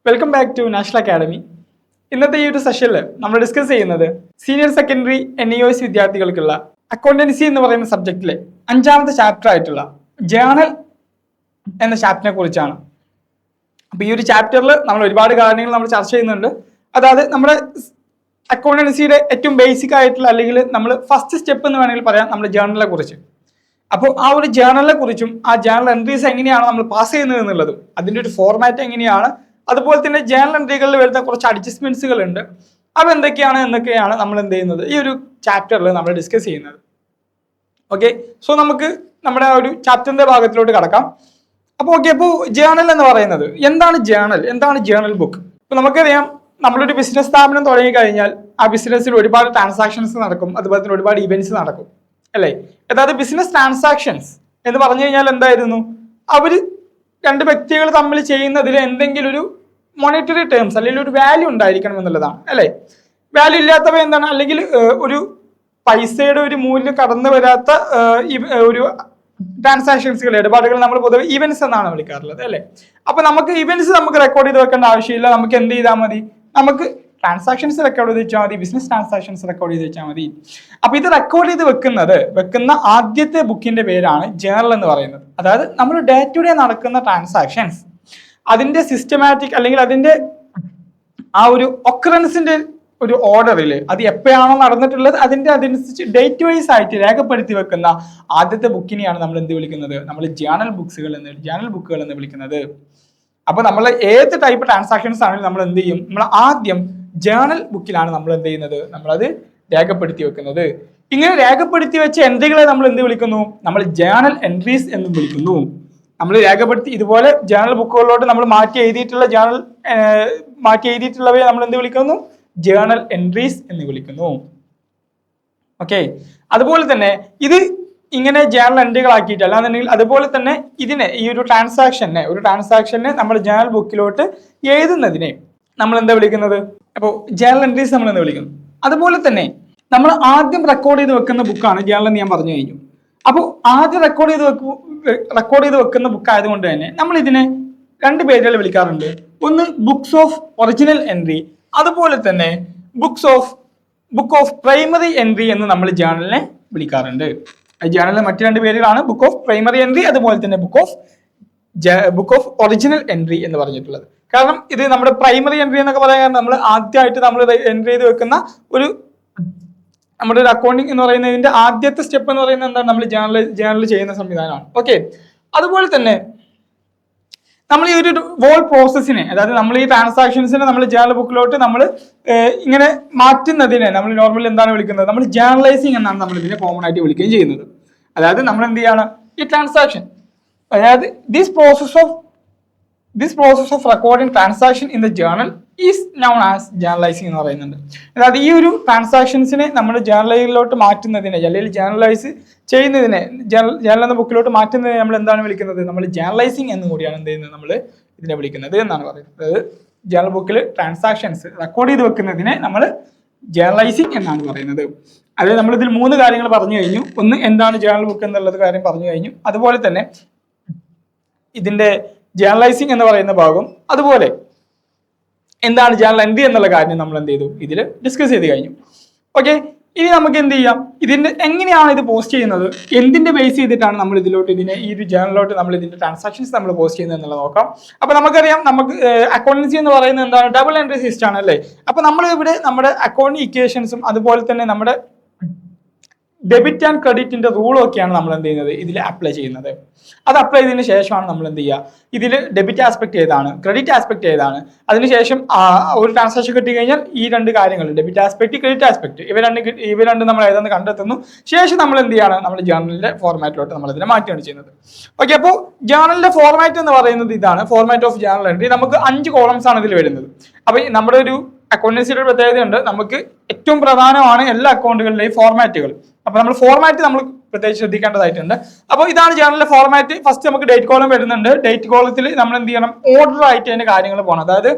Welcome back to national academy. ഇന്നത്തെ ഈ ഒരു സെഷനിൽ നമ്മൾ ഡിസ്കസ് ചെയ്യുന്നത് സീനിയർ സെക്കൻഡറി NEOS വിദ്യാർത്ഥികൾക്കുള്ള അക്കൗണ്ടൻസി എന്ന് പറയുന്ന സബ്ജക്റ്റിലെ 5ാമത്തെ ചാപ്റ്റർ ആയിട്ടുള്ള ജേണൽ എന്ന ചാപ്റ്ററിനെ കുറിച്ചാണ്. അപ്പൊ ഈ ഒരു ചാപ്റ്ററിൽ നമ്മൾ ഒരുപാട് കാര്യങ്ങൾ നമ്മൾ ചർച്ച ചെയ്യുന്നുണ്ട്. അതായത് നമ്മുടെ അക്കൗണ്ടൻസിയുടെ ഏറ്റവും ബേസിക് ആയിട്ടുള്ള അല്ലെങ്കിൽ നമ്മൾ ഫസ്റ്റ് സ്റ്റെപ്പ് എന്ന് വേണമെങ്കിൽ പറയാം നമ്മുടെ ജേണലിനെ കുറിച്ച്. അപ്പോൾ ആ ഒരു ജേണലിനെ കുറിച്ചും ആ ജേണൽ എൻട്രീസ് എങ്ങനെയാണ് നമ്മൾ പാസ് ചെയ്യുന്നത് എന്നുള്ളതും അതിൻ്റെ ഒരു ഫോർമാറ്റ് എങ്ങനെയാണ്, അതുപോലെ തന്നെ ജേണൽ എൻട്രികളിൽ വരുന്ന കുറച്ച് അഡ്ജസ്റ്റ്മെന്റ്സുകൾ ഉണ്ട്. അത് എന്നൊക്കെയാണ് നമ്മൾ എന്ത് ചെയ്യുന്നത് ഈ ഒരു ചാപ്റ്ററിൽ നമ്മൾ ഡിസ്കസ് ചെയ്യുന്നത്. ഓക്കെ, സോ നമുക്ക് നമ്മുടെ ഒരു ചാപ്റ്ററിന്റെ ഭാഗത്തിലോട്ട് കടക്കാം. അപ്പോൾ ജേണൽ എന്ന് പറയുന്നത് എന്താണ് ജേണൽ ബുക്ക്? ഇപ്പൊ നമുക്കറിയാം, നമ്മളൊരു ബിസിനസ് സ്ഥാപനം തുടങ്ങി കഴിഞ്ഞാൽ ആ ബിസിനസ്സിൽ ഒരുപാട് ട്രാൻസാക്ഷൻസ് നടക്കും, അതുപോലെ തന്നെ ഒരുപാട് ഇവന്റ്സ് നടക്കും, അല്ലേ? അതായത് ബിസിനസ് ട്രാൻസാക്ഷൻസ് എന്ന് പറഞ്ഞു കഴിഞ്ഞാൽ എന്തായിരുന്നു, അവര് രണ്ട് വ്യക്തികൾ തമ്മിൽ ചെയ്യുന്നതിൽ എന്തെങ്കിലും ഒരു മോണിറ്ററി ടേംസ് അല്ലെങ്കിൽ ഒരു വാല്യൂ ഉണ്ടായിരിക്കണം എന്നുള്ളതാണ്, അല്ലേ? വാല്യൂ ഇല്ലാത്തവ എന്താണ്, അല്ലെങ്കിൽ ഒരു പൈസയുടെ ഒരു മൂല്യം കടന്നു വരാത്ത ഒരു ട്രാൻസാക്ഷൻസുകൾ, ഇടപാടുകൾ നമ്മൾ പൊതുവെ ഇവന്റ്സ് എന്നാണ് വിളിക്കാറുള്ളത്, അല്ലേ? അപ്പൊ നമുക്ക് ഇവന്റ്സ് നമുക്ക് റെക്കോർഡ് ചെയ്ത് വെക്കേണ്ട ആവശ്യമില്ല. നമുക്ക് എന്ത് ചെയ്താൽ മതി, നമുക്ക് ട്രാൻസാക്ഷൻസ് റെക്കോർഡ് ചെയ്ത് വെച്ചാൽ മതി, ബിസിനസ് ട്രാൻസാക്ഷൻസ് റെക്കോർഡ് ചെയ്ത് വെച്ചാൽ മതി. അപ്പൊ ഇത് റെക്കോർഡ് ചെയ്ത് വെക്കുന്ന ആദ്യത്തെ ബുക്കിന്റെ പേരാണ് ജേണൽ എന്ന് പറയുന്നത്. അതായത് നമ്മൾ ഡേ ടു ഡേ നടക്കുന്ന ട്രാൻസാക്ഷൻസ് അതിന്റെ സിസ്റ്റമാറ്റിക് അല്ലെങ്കിൽ അതിന്റെ ആ ഒരു ഒക്കറൻസിന്റെ ഒരു ഓർഡറിൽ അത് എപ്പോഴാണോ നടന്നിട്ടുള്ളത് അതിനനുസരിച്ച് ഡേറ്റ് വൈസ് ആയിട്ട് രേഖപ്പെടുത്തി വെക്കുന്ന ആദ്യത്തെ ബുക്കിനെയാണ് നമ്മൾ എന്ത് വിളിക്കുന്നത്, നമ്മൾ ജേണൽ ബുക്കുകൾ എന്ന് വിളിക്കുന്നത്. അപ്പൊ നമ്മൾ ഏത് ടൈപ്പ് ട്രാൻസാക്ഷൻസ് ആണെങ്കിലും നമ്മൾ എന്ത് ചെയ്യും, നമ്മൾ ആദ്യം ജേണൽ ബുക്കിലാണ് നമ്മൾ എന്ത് ചെയ്യുന്നത്, നമ്മളത് രേഖപ്പെടുത്തി വെക്കുന്നത്. ഇങ്ങനെ രേഖപ്പെടുത്തി വെച്ച എൻട്രികളെ നമ്മൾ എന്ത് വിളിക്കുന്നു, നമ്മൾ ജേണൽ എൻട്രീസ് എന്ന് വിളിക്കുന്നു. നമ്മൾ രേഖപ്പെടുത്തി ഇതുപോലെ ജേണൽ ബുക്കുകളിലോട്ട് നമ്മൾ മാറ്റി എഴുതിയിട്ടുള്ളവയെ നമ്മൾ എന്ത് വിളിക്കുന്നു, ജേണൽ എൻട്രീസ് എന്ന് വിളിക്കുന്നു. ഓക്കെ, അതുപോലെ തന്നെ ഇത് ഇങ്ങനെ ജേണൽ എൻട്രികളാക്കിയിട്ട് അല്ലാന്നുണ്ടെങ്കിൽ അതുപോലെ തന്നെ ഇതിനെ ഈ ഒരു ട്രാൻസാക്ഷനെ നമ്മൾ ജേണൽ ബുക്കിലോട്ട് എഴുതുന്നതിനെ നമ്മൾ എന്താ വിളിക്കുന്നത്, അപ്പോൾ ജേണൽ എൻട്രീസ് നമ്മൾ എന്താ വിളിക്കുന്നു. അതുപോലെ തന്നെ നമ്മൾ ആദ്യം റെക്കോർഡ് ചെയ്ത് വെക്കുന്ന ബുക്കാണ് ജേണൽ എന്ന് ഞാൻ പറഞ്ഞു കഴിഞ്ഞു. അപ്പോൾ ആദ്യം റെക്കോർഡ് ചെയ്ത് വെക്കുന്ന ബുക്ക് ആയതുകൊണ്ട് തന്നെ നമ്മൾ ഇതിനെ രണ്ട് പേരുകൾ വിളിക്കാറുണ്ട്. ഒന്ന് ബുക്സ് ഓഫ് ഒറിജിനൽ എൻട്രി, അതുപോലെ തന്നെ ബുക്ക് ഓഫ് പ്രൈമറി എൻട്രി എന്ന് നമ്മൾ ജേണലിനെ വിളിക്കാറുണ്ട്. ജേണലിലെ മറ്റു രണ്ട് പേരുകളാണ് ബുക്ക് ഓഫ് പ്രൈമറി എൻട്രി, അതുപോലെ തന്നെ ബുക്ക് ഓഫ് ഒറിജിനൽ എൻട്രി എന്ന് പറഞ്ഞിട്ടുള്ളത്. കാരണം ഇത് നമ്മുടെ പ്രൈമറി എൻട്രി എന്നൊക്കെ പറയാൻ നമ്മൾ ആദ്യമായിട്ട് നമ്മൾ എൻട്രി ചെയ്ത് വെക്കുന്ന നമ്മുടെ ഒരു അക്കൗണ്ടിങ് എന്ന് പറയുന്നതിന്റെ ആദ്യത്തെ സ്റ്റെപ്പ് എന്ന് പറയുന്നത് എന്താണ്, നമ്മൾ ജേണൽ ചെയ്യുന്ന സംവിധാനമാണ്. ഓക്കെ, അതുപോലെ തന്നെ നമ്മൾ ഈ ഒരു വോൾ പ്രോസസ്സിനെ, അതായത് നമ്മൾ ഈ ട്രാൻസാക്ഷൻസിനെ നമ്മൾ ജേണൽ ബുക്കിലോട്ട് നമ്മൾ ഇങ്ങനെ മാറ്റുന്നതിനെ നമ്മൾ നോർമലി എന്താണ് വിളിക്കുന്നത്, നമ്മൾ ജേണലൈസിങ് എന്നാണ് നമ്മൾ ഇതിനെ കോമൺ ആയിട്ട് വിളിക്കുകയും ചെയ്യുന്നത്. അതായത് നമ്മൾ എന്ത് ചെയ്യാണ്, ഈ ട്രാൻസാക്ഷൻ, അതായത് this process of recording transaction in the journal is noun as journalising എന്ന് പറയുന്നുണ്ട്. അതായത് ഈ ഒരു ട്രാൻസാക്ഷൻസിനെ നമ്മൾ ജേണലിലോട്ട് മാറ്റുന്നതിനെ അല്ലെങ്കിൽ ജേണലൈസ് ചെയ്യുന്നതിനെ, ജേണൽ എന്ന ബുക്കിലോട്ട് മാറ്റുന്നതിനെ നമ്മൾ എന്താണ് വിളിക്കുന്നത്, നമ്മൾ ജേണലൈസിങ് എന്ന് കൂടിയാണ് എന്ത് ചെയ്യുന്നത്, നമ്മൾ ഇതിനെ വിളിക്കുന്നത് എന്നാണ് പറയുന്നത്. അതായത് ജേണൽ ബുക്കിൽ ട്രാൻസാക്ഷൻസ് റെക്കോർഡ് ചെയ്ത് വെക്കുന്നതിനെ നമ്മൾ ജേണലൈസിങ് എന്നാണ് പറയുന്നത്. അതായത് നമ്മൾ ഇതിൽ 3 കാര്യങ്ങൾ പറഞ്ഞു കഴിഞ്ഞു. ഒന്ന്, എന്താണ് ജേണൽ ബുക്ക് എന്നുള്ളത് കാര്യം പറഞ്ഞു കഴിഞ്ഞു. അതുപോലെ തന്നെ ഇതിന്റെ ജേണലൈസിങ് എന്ന് പറയുന്ന ഭാഗം, അതുപോലെ എന്താണ് ജേണൽ എൻട്രി എന്നുള്ള കാര്യം നമ്മൾ എന്ത് ചെയ്തു, ഇതിൽ ഡിസ്കസ് ചെയ്ത് കഴിഞ്ഞു. ഓക്കെ, ഇനി നമുക്ക് എന്ത് ചെയ്യാം, ഇതിന്റെ എങ്ങനെയാണ് ഇത് പോസ്റ്റ് ചെയ്യുന്നത്, എന്തിന്റെ ബേസ് ചെയ്തിട്ടാണ് നമ്മൾ ഈ ഒരു ജേണലിലോട്ട് നമ്മൾ ഇതിന്റെ ട്രാൻസാക്ഷൻസ് നമ്മൾ പോസ്റ്റ് ചെയ്യുന്നത് എന്നുള്ളത് നോക്കാം. അപ്പൊ നമുക്കറിയാം, നമുക്ക് അക്കൗണ്ടൻസി എന്ന് പറയുന്നത് എന്താണ്, ഡബിൾ എൻട്രി സിസ്റ്റം ആണ്, അല്ലേ? അപ്പൊ നമ്മൾ ഇവിടെ നമ്മുടെ അക്കൗണ്ടിങ് ഇക്വേഷൻസും അതുപോലെ തന്നെ നമ്മുടെ ഡെബിറ്റ് ആൻഡ് ക്രെഡിറ്റിന്റെ റൂളും ഒക്കെയാണ് നമ്മൾ എന്ത് ചെയ്യുന്നത്, ഇതിൽ അപ്ലൈ ചെയ്യുന്നത്. അത് അപ്ലൈ ചെയ്തതിനു ശേഷമാണ് നമ്മൾ എന്ത് ചെയ്യുക, ഇതിൽ ഡെബിറ്റ് ആസ്പെക്ട് ഏതാണ്, ക്രെഡിറ്റ് ആസ്പെക്ട് ഏതാണ്, അതിനുശേഷം ഒരു ട്രാൻസാക്ഷൻ കിട്ടി കഴിഞ്ഞാൽ ഈ രണ്ട് കാര്യങ്ങൾ, ഡെബിറ്റ് ആസ്പെക്ട്, ക്രെഡിറ്റ് ആസ്പെക്ട്, ഇവ രണ്ട് നമ്മൾ ഏതെന്ന് കണ്ടെത്തുന്നു. ശേഷം നമ്മൾ എന്ത് ചെയ്യാണ്, നമ്മൾ ജേണലിന്റെ ഫോർമാറ്റിലോട്ട് നമ്മൾ ഇതിനെ മാറ്റുകയാണ് ചെയ്യുന്നത്. ഓക്കെ, അപ്പോൾ ജേണലിന്റെ ഫോർമാറ്റ് എന്ന് പറയുന്നത് ഇതാണ്, ഫോർമാറ്റ് ഓഫ് ജേണൽ എൻട്രി. നമുക്ക് 5 കോളംസ് ആണ് ഇതിൽ വരുന്നത്. അപ്പൊ നമ്മുടെ ഒരു അക്കൗണ്ടൻസിയുടെ ഒരു പ്രത്യേകതയുണ്ട്, നമുക്ക് ഏറ്റവും പ്രധാനമാണ് എല്ലാ അക്കൗണ്ടുകളിലെയും ഫോർമാറ്റുകൾ. അപ്പൊ നമ്മൾ ഫോർമാറ്റ് നമ്മൾ പ്രത്യേകിച്ച് ശ്രദ്ധിക്കേണ്ടതായിട്ടുണ്ട്. അപ്പോൾ ഇതാണ് ജേണലിലെ ഫോർമാറ്റ്. ഫസ്റ്റ് നമുക്ക് ഡേറ്റ് കോളം വരുന്നുണ്ട്. ഡേറ്റ് കോളത്തിൽ നമ്മൾ എന്ത് ചെയ്യണം, ഓർഡർ ആയിട്ട് അതിന്റെ കാര്യങ്ങൾ പോകണം. അതായത്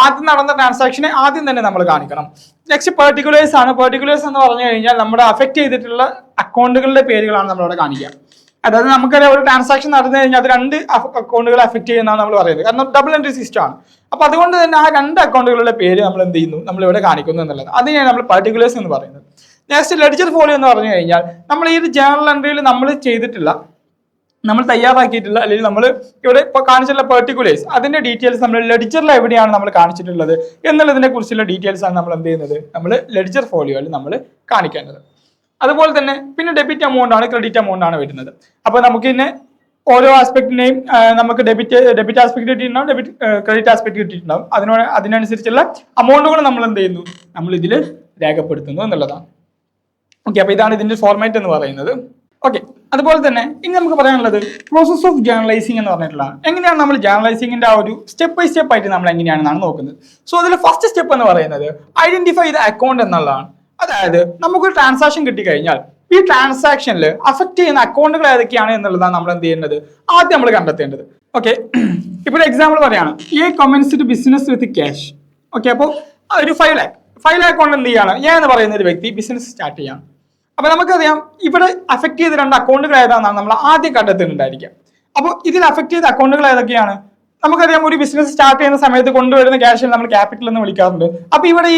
ആദ്യം നടന്ന ട്രാൻസാക്ഷനെ ആദ്യം തന്നെ നമ്മൾ കാണിക്കണം. നെക്സ്റ്റ് പെർട്ടിക്കുലേഴ്സ് ആണ്. പെർട്ടിക്കുലേഴ്സ് എന്ന് പറഞ്ഞു കഴിഞ്ഞാൽ നമ്മുടെ അഫക്ട് ചെയ്തിട്ടുള്ള അക്കൗണ്ടുകളുടെ പേരുകളാണ് നമ്മളവിടെ കാണിക്കുക. അതായത് നമുക്കറിയാം, ഒരു ട്രാൻസാക്ഷൻ നടന്നു കഴിഞ്ഞാൽ അത് 2 അക്കൗണ്ടുകളെ അഫക്ട് ചെയ്യുന്നതാണ് നമ്മൾ പറയുന്നത്. കാരണം ഡബിൾ എൻട്രി സിസ്റ്റം ആണ്. അപ്പൊ അതുകൊണ്ട് തന്നെ ആ രണ്ട് അക്കൗണ്ടുകളുടെ പേര് നമ്മൾ എന്ത് ചെയ്യുന്നു, നമ്മൾ ഇവിടെ കാണിക്കുന്നു എന്നുള്ളത്. അതിനെയാണ് നമ്മൾ പർട്ടിക്കുലേഴ്സ് എന്ന് പറയുന്നത്. നെക്സ്റ്റ് ലെഡ്ജർ ഫോളിയോ എന്ന് പറഞ്ഞു കഴിഞ്ഞാൽ നമ്മൾ ഈ ഒരു ജേർണൽ എൻട്രിയിൽ നമ്മൾ ചെയ്തിട്ടില്ല, നമ്മൾ തയ്യാറാക്കിയിട്ടില്ല, അല്ലെങ്കിൽ നമ്മൾ ഇവിടെ ഇപ്പോൾ കാണിച്ചിട്ടുള്ള പെർട്ടിക്കുലേഴ്സ് അതിന്റെ ഡീറ്റെയിൽസ് നമ്മൾ ലെഡ്ജറിൽ എവിടെയാണ് നമ്മൾ കാണിച്ചിട്ടുള്ളത് എന്നുള്ളതിനെ കുറിച്ചുള്ള ഡീറ്റെയിൽസ് ആണ് നമ്മൾ എന്ത് ചെയ്യുന്നത്, നമ്മൾ ലെഡ്ജർ ഫോളിയോയിൽ നമ്മൾ കാണിക്കേണ്ടത്. അതുപോലെ തന്നെ പിന്നെ ഡെബിറ്റ് എമൗണ്ട് ആണ്, ക്രെഡിറ്റ് എമൗണ്ട് ആണ് വരുന്നത്. അപ്പൊ നമുക്ക് ഇന്നെ ഓരോ ആസ്പെക്ടിനെയും നമുക്ക് ഡെബിറ്റ് ആസ്പെക്ട് കിട്ടിയിട്ടുണ്ടാവും, ക്രെഡിറ്റ് ആസ്പെക്ട് കിട്ടിയിട്ടുണ്ടാവും. അതിനനുസരിച്ചുള്ള അമൗണ്ടുകൾ നമ്മൾ എന്ത് ചെയ്യുന്നു, നമ്മൾ ഇതിൽ രേഖപ്പെടുത്തുന്നു എന്നുള്ളതാണ്. ഓക്കെ, അപ്പൊ ഇതാണ് ഇതിന്റെ ഫോർമാറ്റ് എന്ന് പറയുന്നത്. ഓക്കെ, അതുപോലെ തന്നെ ഇനി നമുക്ക് പറയാനുള്ളത് പ്രോസസ് ഓഫ് ജേർണലൈസിംഗ് എന്ന് പറഞ്ഞിട്ടുള്ളതാണ്. എങ്ങനെയാണ് നമ്മൾ ജേർണലൈസിംഗിന്റെ ആ ഒരു സ്റ്റെപ്പ് ബൈ സ്റ്റെപ്പ് ആയിട്ട് നമ്മൾ എങ്ങനെയാണെന്നാണ് നോക്കുന്നത്. സോ അതിൽ ഫസ്റ്റ് സ്റ്റെപ്പ് എന്ന് പറയുന്നത് ഐഡന്റിഫൈ ദ അക്കൗണ്ട് എന്നുള്ളതാണ്. അതായത് നമുക്കൊരു ട്രാൻസാക്ഷൻ കിട്ടിക്കഴിഞ്ഞാൽ ഈ ട്രാൻസാക്ഷനിൽ അഫക്ട് ചെയ്യുന്ന അക്കൗണ്ടുകൾ ഏതൊക്കെയാണ് എന്നുള്ളതാണ് നമ്മൾ എന്ത് ചെയ്യേണ്ടത്, ആദ്യം നമ്മൾ കണ്ടെത്തേണ്ടത്. ഓക്കെ, ഇപ്പോൾ എക്സാമ്പിൾ പറയാണ്, A commenced business with cash. Okay, അപ്പോൾ ഒരു 5 lakh കൊണ്ട് എന്ത് ചെയ്യാണ്, എ എന്ന് പറയുന്ന ഒരു വ്യക്തി ബിസിനസ് സ്റ്റാർട്ട് ചെയ്യാണ്. അപ്പൊ നമുക്കറിയാം ഇവിടെ അഫക്ട് ചെയ്ത രണ്ട് അക്കൗണ്ടുകൾ ഏതാണെന്നാണ് നമ്മൾ ആദ്യം കണ്ടെത്തുന്നുണ്ടായിരിക്കുക. അപ്പോൾ ഇതിൽ അഫക്ട് ചെയ്ത അക്കൗണ്ടുകൾ ഏതൊക്കെയാണ്? നമുക്കറിയാം ഒരു ബിസിനസ് സ്റ്റാർട്ട് ചെയ്യുന്ന സമയത്ത് കൊണ്ടുവരുന്ന ക്യാഷിൽ നമ്മൾ ക്യാപിറ്റൽ എന്ന് വിളിക്കാറുണ്ട്. അപ്പൊ ഇവിടെ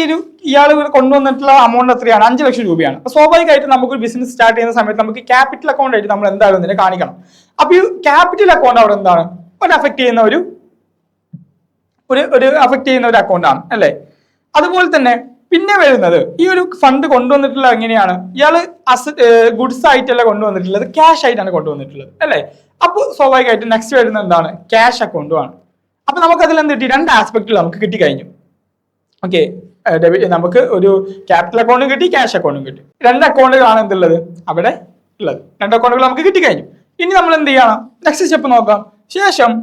ഇയാൾ കൊണ്ടുവന്നിട്ടുള്ള അമൗണ്ട് എത്രയാണ്, 5 ലക്ഷം രൂപയാണ്. അപ്പൊ സ്വാഭാവികമായിട്ട് നമുക്കൊരു ബിസിനസ് സ്റ്റാർട്ട് ചെയ്യുന്ന സമയത്ത് നമുക്ക് ക്യാപിറ്റൽ അക്കൗണ്ട് ആയിട്ട് നമ്മൾ എന്തായാലും ഇതിനെ കാണിക്കണം. അപ്പൊ ഈ ക്യാപിറ്റൽ അക്കൗണ്ട് അവിടെ എന്താണ്, ഒരു അഫക്ട് ചെയ്യുന്ന ഒരു അഫക്ട് ചെയ്യുന്ന ഒരു അക്കൗണ്ടാണ് അല്ലേ. അതുപോലെ തന്നെ പിന്നെ വരുന്നത് ഈ ഒരു ഫണ്ട് കൊണ്ടുവന്നിട്ടുള്ള എങ്ങനെയാണ്, ഇയാള് ഗുഡ്സ് ആയിട്ടല്ല കൊണ്ടുവന്നിട്ടുള്ളത്, ക്യാഷ് ആയിട്ടാണ് കൊണ്ടുവന്നിട്ടുള്ളത് അല്ലേ. അപ്പോൾ സ്വാഭാവികമായിട്ട് നെക്സ്റ്റ് വരുന്നത് എന്താണ്, ക്യാഷ് അക്കൗണ്ടുമാണ്. അപ്പൊ നമുക്ക് അതിൽ എന്ത് കിട്ടി, രണ്ട് ആസ്പെക്റ്റിൽ നമുക്ക് കിട്ടിക്കഴിഞ്ഞു. ഓക്കെ, നമുക്ക് ഒരു ക്യാപിറ്റൽ അക്കൗണ്ടും കിട്ടി, ക്യാഷ് അക്കൗണ്ടും കിട്ടി. രണ്ട് അക്കൗണ്ടുകളാണ് എന്തുള്ളത് അവിടെ ഉള്ളത്, രണ്ട് അക്കൗണ്ടുകൾ നമുക്ക് കിട്ടിക്കഴിഞ്ഞു. ഇനി നമ്മൾ എന്ത് ചെയ്യണം, നെക്സ്റ്റ് സ്റ്റെപ്പ് നോക്കാം. ശേഷം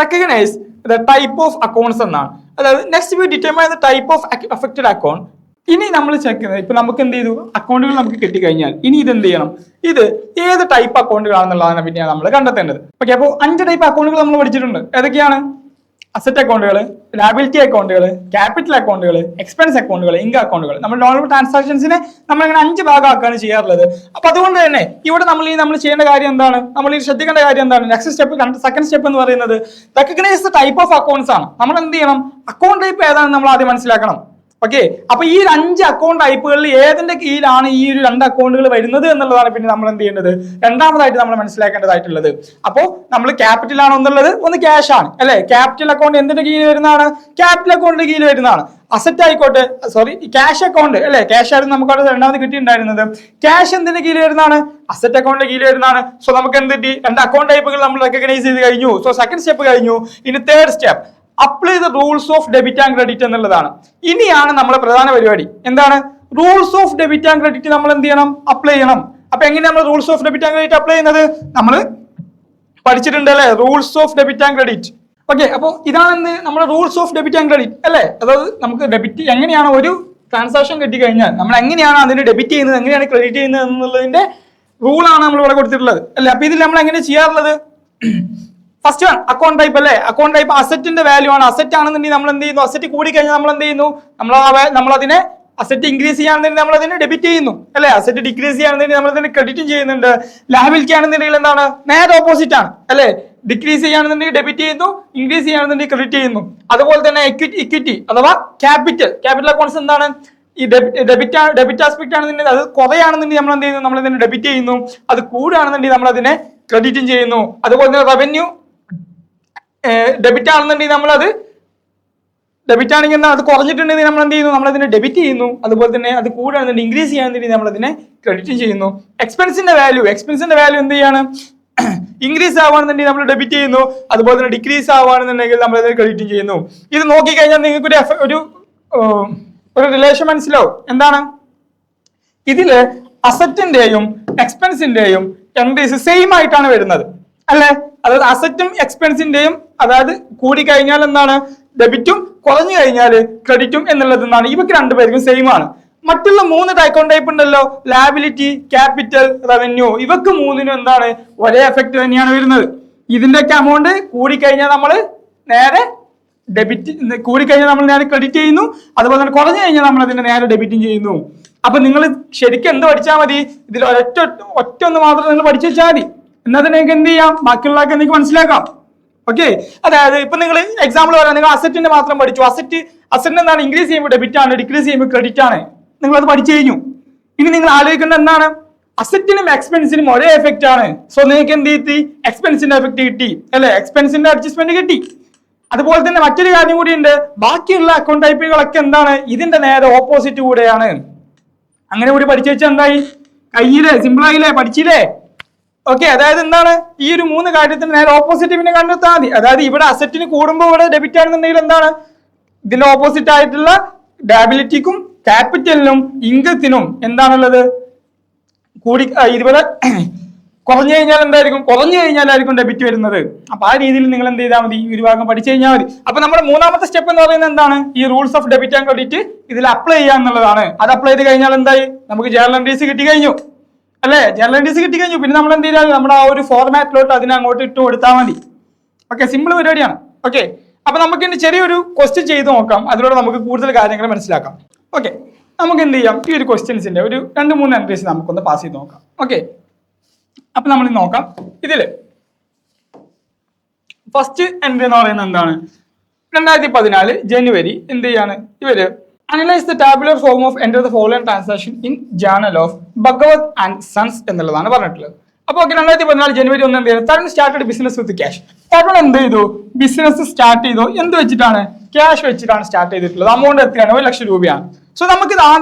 recognise the type of accounts എന്നാണ്. അതായത് next we determine the type of affected account. ഇനി നമ്മൾ ചെക്ക് ചെയ്യുന്നത്, ഇപ്പൊ നമുക്ക് എന്ത് ചെയ്തു, അക്കൗണ്ടുകൾ നമുക്ക് കിട്ടിക്കഴിഞ്ഞാൽ ഇനി ഇത് എന്ത് ചെയ്യണം, ഇത് ഏത് ടൈപ്പ് അക്കൗണ്ടുകളാണെന്നുള്ളതിനെ പറ്റിയാണ് നമ്മൾ കണ്ടെത്തേണ്ടത്. ഓക്കെ, അപ്പോൾ 5 ടൈപ്പ് അക്കൗണ്ടുകൾ നമ്മൾ പഠിച്ചിട്ടുണ്ട്. ഏതൊക്കെയാണ്? അസറ്റ് അക്കൗണ്ടുകൾ, ലാബിലിറ്റി അക്കൗണ്ടുകൾ, ക്യാപിറ്റൽ അക്കൗണ്ടുകൾ, എക്സ്പെൻസ് അക്കൗണ്ടുകൾ, ഇൻകം അക്കൗണ്ടുകൾ. നമ്മൾ നോർമൽ ട്രാൻസാക്ഷൻസിനെ നമ്മൾ ഇങ്ങനെ 5 ഭാഗമാക്കാണ് ചെയ്യാറുള്ളത്. അപ്പൊ അതുകൊണ്ട് തന്നെ ഇവിടെ നമ്മൾ ചെയ്യേണ്ട കാര്യം എന്താണ്, നമ്മൾ ഈ ശ്രദ്ധിക്കേണ്ട കാര്യം എന്താണ്, നെക്സ്റ്റ് സ്റ്റെപ്പ്, സെക്കൻഡ് സ്റ്റെപ്പ് എന്ന് പറയുന്നത് recognise the type of accounts ആണ്. നമ്മൾ എന്ത് ചെയ്യണം, അക്കൗണ്ട് ടൈപ്പ് ഏതാണെന്ന് നമ്മൾ ആദ്യം മനസ്സിലാക്കണം. ഓക്കെ, അപ്പൊ ഈ 5 അക്കൗണ്ട് ടൈപ്പുകളിൽ ഏതിന്റെ കീഴിലാണ് ഈ ഒരു 2 അക്കൗണ്ടുകൾ വരുന്നത് എന്നുള്ളതാണ് പിന്നെ നമ്മൾ എന്ത് ചെയ്യേണ്ടത്, രണ്ടാമതായിട്ട് നമ്മൾ മനസ്സിലാക്കേണ്ടതായിട്ടുള്ളത്. അപ്പോൾ നമ്മൾ ക്യാപിറ്റൽ ആണോ എന്നുള്ളത്, ഒന്ന് ക്യാഷ് ആണ് അല്ലെ. ക്യാപിറ്റൽ അക്കൗണ്ട് എന്തിന്റെ കീഴിൽ വരുന്നതാണ്, ക്യാപിറ്റൽ അക്കൗണ്ടിന്റെ കീഴിൽ വരുന്നതാണ്. അസറ്റ് ആയിക്കോട്ടെ, സോറി ക്യാഷ് അക്കൗണ്ട് അല്ലെ, ക്യാഷ് ആയിരുന്നു നമുക്ക് അവിടെ രണ്ടാമത് കിട്ടിയിട്ടുണ്ടായിരുന്നത്. ക്യാഷ് എന്തിന്റെ കീഴിൽ വരുന്നതാണ്, അസറ്റ് അക്കൗണ്ടിന്റെ കീഴിൽ വരുന്നതാണ്. സോ നമുക്ക് എന്ത് കിട്ടി, 2 അക്കൗണ്ട് ടൈപ്പുകൾ നമ്മൾ റെക്കഗ്നൈസ് ചെയ്ത് കഴിഞ്ഞു. സോ സെക്കൻഡ് സ്റ്റെപ്പ് കഴിഞ്ഞു. ഇനി third step apply the rules of debit and credit എന്നുള്ളതാണ്. ഇനിയാണ് നമ്മളെ പ്രധാന പരിപാടി. എന്താണ്, rules of debit and credit നമ്മൾ എന്ത് ചെയ്യണം, അപ്ലൈ ചെയ്യണം. അപ്പൊ എങ്ങനെയാണ് നമ്മൾ rules of debit and credit apply ചെയ്യുന്നത്, നമ്മൾ പഠിച്ചിട്ടുണ്ട് അല്ലെ, rules of debit and credit. Okay, അപ്പോൾ ഇതാണ് നമ്മുടെ rules of debit and credit അല്ലെ. അതായത് നമുക്ക് ഡെബിറ്റ് എങ്ങനെയാണ്, ഒരു ട്രാൻസാക്ഷൻ കിട്ടിക്കഴിഞ്ഞാൽ നമ്മൾ എങ്ങനെയാണ് അതിന് ഡെബിറ്റ് ചെയ്യുന്നത്, എങ്ങനെയാണ് ക്രെഡിറ്റ് ചെയ്യുന്നത് എന്നുള്ളതിന്റെ റൂളാണ് നമ്മൾ ഇവിടെ കൊടുത്തിട്ടുള്ളത് അല്ലെ. അപ്പൊ ഇതിൽ നമ്മൾ എങ്ങനെ ചെയ്യാറുള്ളത്, ഫസ്റ്റ് വൺ അക്കൗണ്ട് ടൈപ്പ് അല്ലേ. അക്കൗണ്ട് ടൈപ്പ് അസറ്റിന്റെ വാല്യൂ ആണ്. അസറ്റ് ആണെന്നുണ്ടെങ്കിൽ നമ്മൾ എന്ത് ചെയ്യുന്നു, അസറ്റ് കൂടി കഴിഞ്ഞാൽ നമ്മൾ എന്ത് ചെയ്യുന്നു, നമ്മൾ അതിനെ അസറ്റ് ഇൻക്രീസ് ചെയ്യാണെന്നുണ്ടെങ്കിൽ നമ്മൾ അതിനെ ഡെബിറ്റ് ചെയ്യുന്നു അല്ലെ. അസറ്റ് ഡിക്രീസ് ചെയ്യാണെന്നുണ്ടെങ്കിൽ നമ്മൾ അതിനെ ക്രെഡിറ്റും ചെയ്യുന്നുണ്ട്. ലാബിലിറ്റി ആണെന്നുണ്ടെങ്കിൽ എന്താണ്, നേരെ ഓപ്പോസിറ്റ് ആണ് അല്ലെ. ഡിക്രീസ് ചെയ്യുകയാണെന്നുണ്ടെങ്കിൽ ഡെബിറ്റ് ചെയ്യുന്നു, ഇൻക്രീസ് ചെയ്യുകയാണെന്നുണ്ടെങ്കിൽ ക്രെഡിറ്റ് ചെയ്യുന്നു. അതുപോലെ തന്നെ ഇക്വിറ്റി അഥവാ ക്യാപിറ്റൽ അക്കൗണ്ട്സ് എന്താണ്, ഈ ഡെബിറ്റ് ആസ്പെക്ട് ആണെന്നുണ്ടെങ്കിൽ അത് കുറയാണെന്നുണ്ടെങ്കിൽ നമ്മൾ എന്ത് ചെയ്യുന്നു, നമ്മൾ അതിനെ ഡെബിറ്റ് ചെയ്യുന്നു. അത് കൂടുകയാണെന്നുണ്ടെങ്കിൽ നമ്മൾ അതിനെ ക്രെഡിറ്റും ചെയ്യുന്നു. അതുപോലെ തന്നെ റവന്യൂ ഡെബിറ്റ് ആണെന്നുണ്ടെങ്കിൽ നമ്മളത് ഡെബിറ്റ് ആണെങ്കിൽ അത് കുറഞ്ഞിട്ടുണ്ടെങ്കിൽ നമ്മൾ എന്ത് ചെയ്യുന്നു, നമ്മളതിനെ ഡെബിറ്റ് ചെയ്യുന്നു. അതുപോലെ തന്നെ അത് കൂടുകയാണെന്നുണ്ടെങ്കിൽ ഇൻക്രീസ് ചെയ്യാണെന്നുണ്ടെങ്കിൽ നമ്മളതിനെ ക്രെഡിറ്റും ചെയ്യുന്നു. എക്സ്പെൻസിന്റെ വാല്യൂ എന്ത് ചെയ്യാണ്, ഇൻക്രീസ് ആവുകയാണെന്നുണ്ടെങ്കിൽ നമ്മൾ ഡെബിറ്റ് ചെയ്യുന്നു. അതുപോലെ തന്നെ ഡിക്രീസ് ആവുകയാണെന്നുണ്ടെങ്കിൽ നമ്മൾ അതിനെ ക്രെഡിറ്റും ചെയ്യുന്നു. ഇത് നോക്കിക്കഴിഞ്ഞാൽ നിങ്ങൾക്ക് ഒരു റിലേഷൻ മനസ്സിലാവും. എന്താണ്, ഇതില് അസറ്റിന്റെയും എക്സ്പെൻസിന്റെയും എൻട്രീസ് സെയിം ആയിട്ടാണ് വരുന്നത് അല്ലെ. അതായത് അസറ്റും എക്സ്പെൻസിന്റെയും, അതായത് കൂടി കഴിഞ്ഞാൽ എന്താണ് ഡെബിറ്റും, കുറഞ്ഞു കഴിഞ്ഞാൽ ക്രെഡിറ്റും എന്നുള്ളത് എന്താണ്, ഇവക്ക് രണ്ടുപേർക്കും സെയിം ആണ്. മറ്റുള്ള 3 അക്കൗണ്ട് ടൈപ്പ് ഉണ്ടല്ലോ, ലാബിലിറ്റി, ക്യാപിറ്റൽ, റവന്യൂ, ഇവക്ക് 3നും എന്താണ് ഒരേ എഫക്ട് തന്നെയാണ് വരുന്നത്. ഇതിന്റെയൊക്കെ അമൗണ്ട് കൂടിക്കഴിഞ്ഞാൽ നമ്മൾ നേരെ നേരെ ക്രെഡിറ്റ് ചെയ്യുന്നു. അതുപോലെ തന്നെ കുറഞ്ഞു കഴിഞ്ഞാൽ നമ്മൾ അതിന്റെ നേരെ ഡെബിറ്റും ചെയ്യുന്നു. അപ്പൊ നിങ്ങൾ ശരിക്കും എന്ത് പഠിച്ചാൽ മതി, ഇതിൽ ഒറ്റ ഒന്ന് മാത്രം നിങ്ങൾ പഠിച്ചു വെച്ചാൽ മതി. എന്നാൽ നിങ്ങൾക്ക് എന്ത് ചെയ്യാം, ബാക്കിയുള്ളതൊക്കെ നിങ്ങൾക്ക് മനസ്സിലാക്കാം. ഓക്കെ, അതായത് ഇപ്പൊ നിങ്ങൾ എക്സാമ്പിൾ പറയാം, നിങ്ങൾ അസറ്റിന്റെ മാത്രം പഠിച്ചു. അസറ്റ് എന്താണ്? ഇൻക്രീസ് ചെയ്യുമ്പോൾ ഡെബിറ്റ് ആണ്, ഡിക്രീസ് ചെയ്യുമ്പോൾ ക്രെഡിറ്റ് ആണ്. നിങ്ങൾ അത് പഠിച്ചു കഴിഞ്ഞു. ഇനി നിങ്ങൾ ആലോചിക്കേണ്ടത് എന്താണ്? അസറ്റിനും എക്സ്പെൻസിനും ഒരേ എഫക്റ്റ് ആണ്. സോ നിങ്ങൾക്ക് എന്ത് കിട്ടി? എക്സ്പെൻസിന്റെ എഫക്ട് കിട്ടി അല്ലെ, എക്സ്പെൻസിന്റെ അഡ്ജസ്റ്റ്മെന്റ് കിട്ടി. അതുപോലെ തന്നെ മറ്റൊരു കാര്യം കൂടിയുണ്ട്, ബാക്കിയുള്ള അക്കൗണ്ട് ടൈപ്പുകളൊക്കെ എന്താണ്? ഇതിന്റെ നേരെ ഓപ്പോസിറ്റ് കൂടെയാണ്. അങ്ങനെ കൂടി പഠിച്ചു വെച്ചാൽ എന്തായി? കയ്യിലെ സിമ്പിൾ ആയില്ലേ, പഠിച്ചില്ലേ? ഓക്കെ, അതായത് എന്താണ്? ഈ ഒരു 3 കാര്യത്തിന് നേരെ ഓപ്പോസിറ്റ് പിന്നെ കണ്ടെത്താൽ മതി. അതായത് ഇവിടെ അസറ്റിന് കൂടുമ്പോൾ ഇവിടെ ഡെബിറ്റ് ആണെന്നുണ്ടെങ്കിൽ എന്താണ്? ഇതിന്റെ ഓപ്പോസിറ്റ് ആയിട്ടുള്ള ഡയബിലിറ്റിക്കും ക്യാപിറ്റലിനും ഇൻകത്തിനും എന്താണുള്ളത്? കൂടി ഇതുപോലെ കുറഞ്ഞു കഴിഞ്ഞാൽ എന്തായിരിക്കും? കുറഞ്ഞു കഴിഞ്ഞാലായിരിക്കും ഡെബിറ്റ് വരുന്നത്. അപ്പൊ ആ രീതിയിൽ നിങ്ങൾ എന്ത് ചെയ്താൽ മതി? ഈ ഒരു ഭാഗം പഠിച്ചു കഴിഞ്ഞാൽ മതി. അപ്പൊ നമ്മുടെ 3ാമത്തെ സ്റ്റെപ്പ് എന്ന് പറയുന്നത് എന്താണ്? ഈ rules of debit and credit ഇതിൽ അപ്ലൈ ചെയ്യുക എന്നുള്ളതാണ്. അത് അപ്ലൈ ചെയ്ത് കഴിഞ്ഞാൽ എന്തായി? നമുക്ക് ജേർണൽ എൻട്രീസ് കിട്ടി കഴിഞ്ഞു അല്ലെ? ജേർണൽ എൻട്രീസ് കിട്ടി കഴിഞ്ഞു. പിന്നെ നമ്മൾ എന്ത് ചെയ്താൽ നമ്മുടെ ആ ഒരു ഫോർമാറ്റിലോട്ട് അതിനെ അങ്ങോട്ട് ഇട്ട് കൊടുത്താൽ മതി. ഓക്കെ, സിമ്പിൾ പരിപാടിയാണ്. ഓക്കെ, അപ്പൊ നമുക്ക് ഇനി ചെറിയൊരു ക്വസ്റ്റ്യൻ ചെയ്ത് നോക്കാം. അതിലൂടെ നമുക്ക് കൂടുതൽ കാര്യങ്ങൾ മനസ്സിലാക്കാം. ഓക്കെ, നമുക്ക് എന്ത് ചെയ്യാം? ഈ ഒരു ക്വസ്റ്റ്യൻസിന്റെ ഒരു 2-3 എൻട്രീസ് നമുക്കൊന്ന് പാസ് ചെയ്ത് നോക്കാം. ഓക്കെ, അപ്പൊ നമ്മൾ നോക്കാം. ഇതില് ഫസ്റ്റ് എൻട്രി എന്ന് പറയുന്നത് എന്താണ്? 2014 ജനുവരി എന്ത് ചെയ്യാണ് ഇവര്? Analyse the tabular form of enter the following transaction in journal of Bhagwat and sons എന്നുള്ളതാണ് പറഞ്ഞിട്ടുള്ളത്. അപ്പോൾ 2014 ജനുവരി 1 എന്ത് ചെയ്യുന്നത്? Tarun started business with cash. Tarun എന്ത് ചെയ്തു? ബിസിനസ് സ്റ്റാർട്ട് ചെയ്തു. എന്ത് വെച്ചിട്ടാണ്? ക്യാഷ് വെച്ചിട്ടാണ് സ്റ്റാർട്ട് ചെയ്തിട്ടുള്ളത്. അമൗണ്ട് എത്രയാണ്? 1 ലക്ഷം രൂപയാണ്. സോ നമുക്ക്